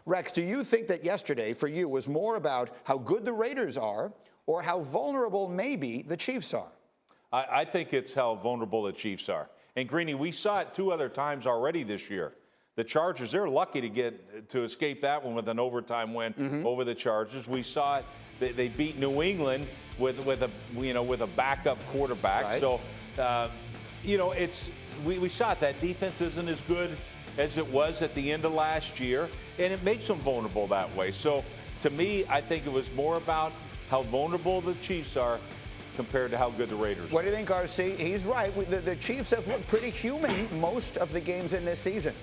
Rex, do you think that yesterday for you was more about how good the Raiders are or how vulnerable maybe the Chiefs are? I think it's how vulnerable the Chiefs are. And Greeny, we saw it 2 other times already this year. The Chargers, they're lucky to escape that one with an overtime win over the Chargers. We saw it. They beat New England with a backup quarterback. Right. So we saw it. That defense isn't as good as it was at the end of last year, and it makes them vulnerable that way. So to me, I think it was more about how vulnerable the Chiefs are compared to how good the Raiders are. What do you think, RC? He's right. The Chiefs have looked pretty human most of the games in this season.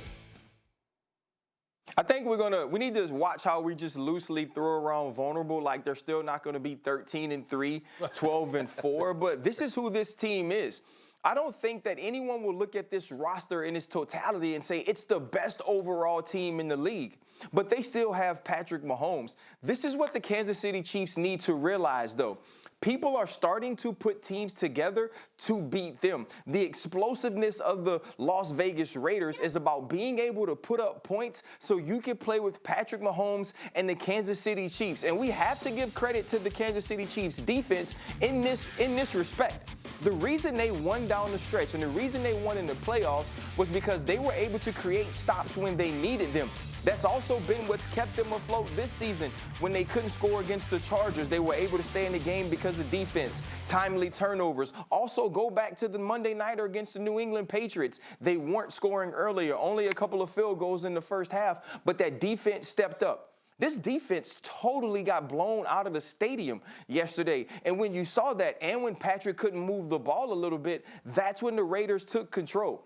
I think we need to watch how we just loosely throw around vulnerable, like they're still not going to be 13-3, 12-4, but this is who this team is. I don't think that anyone will look at this roster in its totality and say it's the best overall team in the league, but they still have Patrick Mahomes. This is what the Kansas City Chiefs need to realize, though. People are starting to put teams together to beat them. The explosiveness of the Las Vegas Raiders is about being able to put up points so you can play with Patrick Mahomes and the Kansas City Chiefs. And we have to give credit to the Kansas City Chiefs defense in this respect. The reason they won down the stretch and the reason they won in the playoffs was because they were able to create stops when they needed them. That's also been what's kept them afloat this season. When they couldn't score against the Chargers, they were able to stay in the game because of defense, timely turnovers. Also, go back to the Monday nighter against the New England Patriots. They weren't scoring earlier, only a couple of field goals in the first half, but that defense stepped up. This defense totally got blown out of the stadium yesterday. And when you saw that, and when Patrick couldn't move the ball a little bit, that's when the Raiders took control.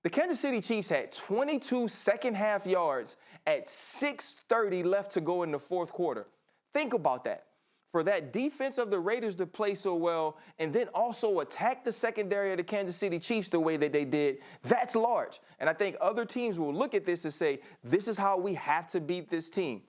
The Kansas City Chiefs had 22 second-half yards at 6:30 left to go in the fourth quarter. Think about that. For that defense of the Raiders to play so well and then also attack the secondary of the Kansas City Chiefs the way that they did, that's large. And I think other teams will look at this and say, this is how we have to beat this team.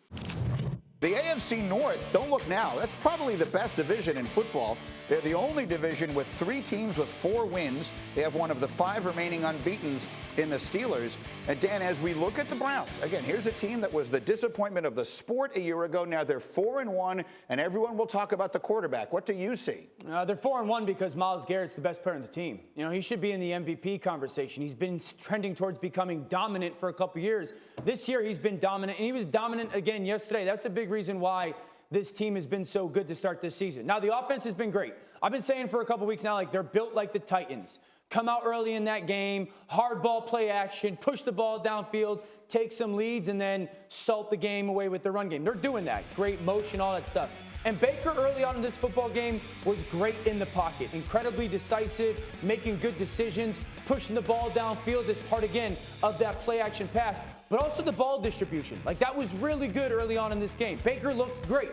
The AFC North, don't look now, that's probably the best division in football. They're the only division with 3 teams with 4 wins. They have one of the 5 remaining unbeatens in the Steelers. And Dan, as we look at the Browns, again, here's a team that was the disappointment of the sport a year ago. Now they're 4-1, and everyone will talk about the quarterback. What do you see? They're 4-1 because Myles Garrett's the best player on the team. You know, he should be in the MVP conversation. He's been trending towards becoming dominant for a couple years. This year he's been dominant, and he was dominant again yesterday. That's the big reason why this team has been so good to start this season. Now, the offense has been great. I've been saying for a couple weeks now, like, they're built like the Titans. Come out early in that game, hard ball play action, push the ball downfield, take some leads, and then salt the game away with the run game. They're doing that. Great motion, all that stuff. And Baker early on in this football game was great in the pocket, incredibly decisive, making good decisions, pushing the ball downfield as part, again, of that play action pass, but also the ball distribution. Like, that was really good early on in this game. Baker looked great,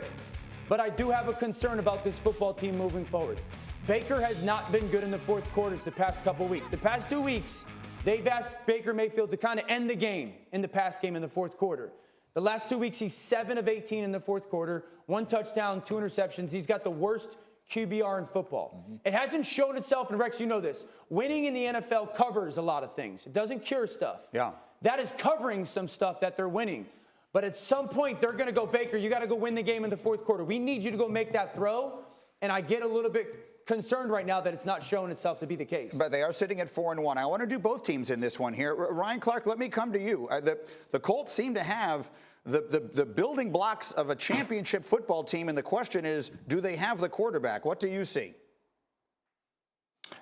but I do have a concern about this football team moving forward. Baker has not been good in the fourth quarters the past couple weeks. The past 2 weeks, they've asked Baker Mayfield to kind of end the game in the pass game in the fourth quarter. The last 2 weeks, he's 7 of 18 in the fourth quarter, 1 touchdown, 2 interceptions. He's got the worst QBR in football. It hasn't shown itself, and Rex, you know this. Winning in the NFL covers a lot of things. It doesn't cure stuff. Yeah. That is covering some stuff that they're winning. But at some point, they're going to go, Baker, you got to go win the game in the fourth quarter. We need you to go make that throw. And I get a little bit concerned right now that it's not showing itself to be the case. But they are sitting at 4-1. I want to do both teams in this one here. Ryan Clark, let me come to you. The Colts seem to have the building blocks of a championship football team, and the question is, do they have the quarterback? What do you see?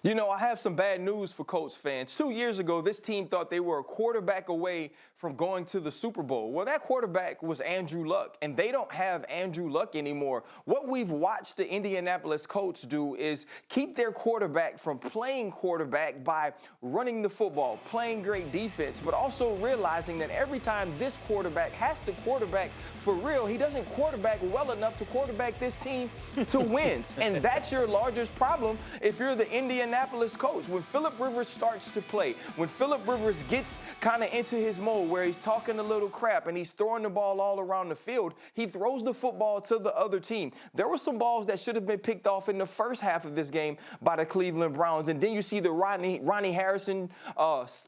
You know, I have some bad news for Colts fans. 2 years ago, this team thought they were a quarterback away from going to the Super Bowl. Well, that quarterback was Andrew Luck, and they don't have Andrew Luck anymore. What we've watched the Indianapolis Colts do is keep their quarterback from playing quarterback by running the football, playing great defense, but also realizing that every time this quarterback has to quarterback for real, he doesn't quarterback well enough to quarterback this team to wins. And that's your largest problem if you're the Indianapolis Indianapolis Colts. When Phillip Rivers starts to play, when Phillip Rivers gets kind of into his mode where he's talking a little crap and he's throwing the ball all around the field, he throws the football to the other team. There were some balls that should have been picked off in the first half of this game by the Cleveland Browns. And then you see the Ronnie Harrison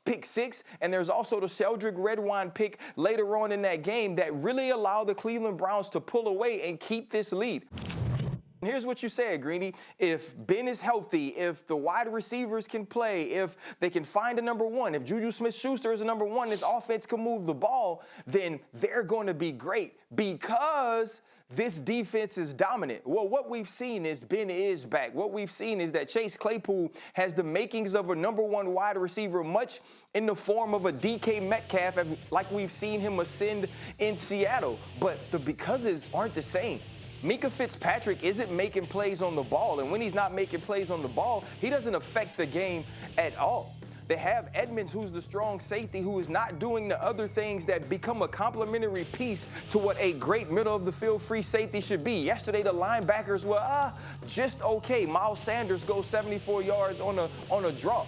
pick 6, and there's also the Sheldrick Redwine pick later on in that game that really allowed the Cleveland Browns to pull away and keep this lead. Here's what you said, Greeny. If Ben is healthy, if the wide receivers can play, if they can find a number 1, if Juju Smith-Schuster is a number 1, this offense can move the ball, then they're going to be great because this defense is dominant. Well, what we've seen is Ben is back. What we've seen is that Chase Claypool has the makings of a number 1 wide receiver, much in the form of a DK Metcalf, like we've seen him ascend in Seattle. But the becauses aren't the same. Minkah Fitzpatrick isn't making plays on the ball, and when he's not making plays on the ball, he doesn't affect the game at all. They have Edmonds, who's the strong safety, who is not doing the other things that become a complementary piece to what a great middle-of-the-field free safety should be. Yesterday, the linebackers were just okay. Miles Sanders goes 74 yards on a drop.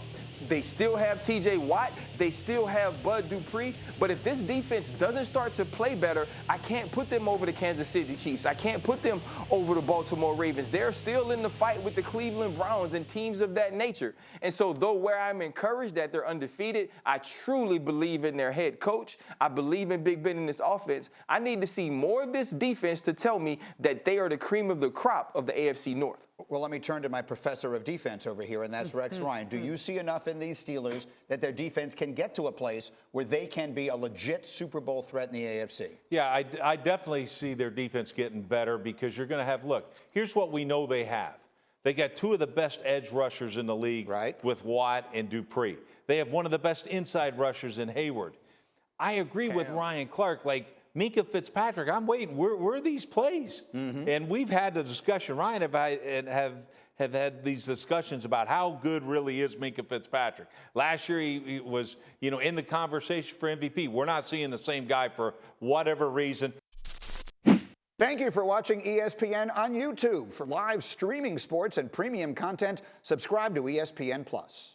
They still have TJ Watt. They still have Bud Dupree. But if this defense doesn't start to play better, I can't put them over the Kansas City Chiefs. I can't put them over the Baltimore Ravens. They're still in the fight with the Cleveland Browns and teams of that nature. And so though where I'm encouraged that they're undefeated, I truly believe in their head coach. I believe in Big Ben in this offense. I need to see more of this defense to tell me that they are the cream of the crop of the AFC North. Well, let me turn to my professor of defense over here, and that's Rex Ryan. Do you see enough in these Steelers that their defense can get to a place where they can be a legit Super Bowl threat in the AFC? Yeah, I definitely see their defense getting better because you're going to have, look, here's what we know they have. They got 2 of the best edge rushers in the league, right, with Watt and Dupree. They have one of the best inside rushers in Hayward. I agree with Ryan Clark, like, Minkah Fitzpatrick, I'm waiting. Where are these plays? And we've had the discussion, Ryan, have had these discussions about how good really is Minkah Fitzpatrick. Last year he was, in the conversation for MVP. We're not seeing the same guy for whatever reason. Thank you for watching ESPN on YouTube. For live streaming sports and premium content, subscribe to ESPN+.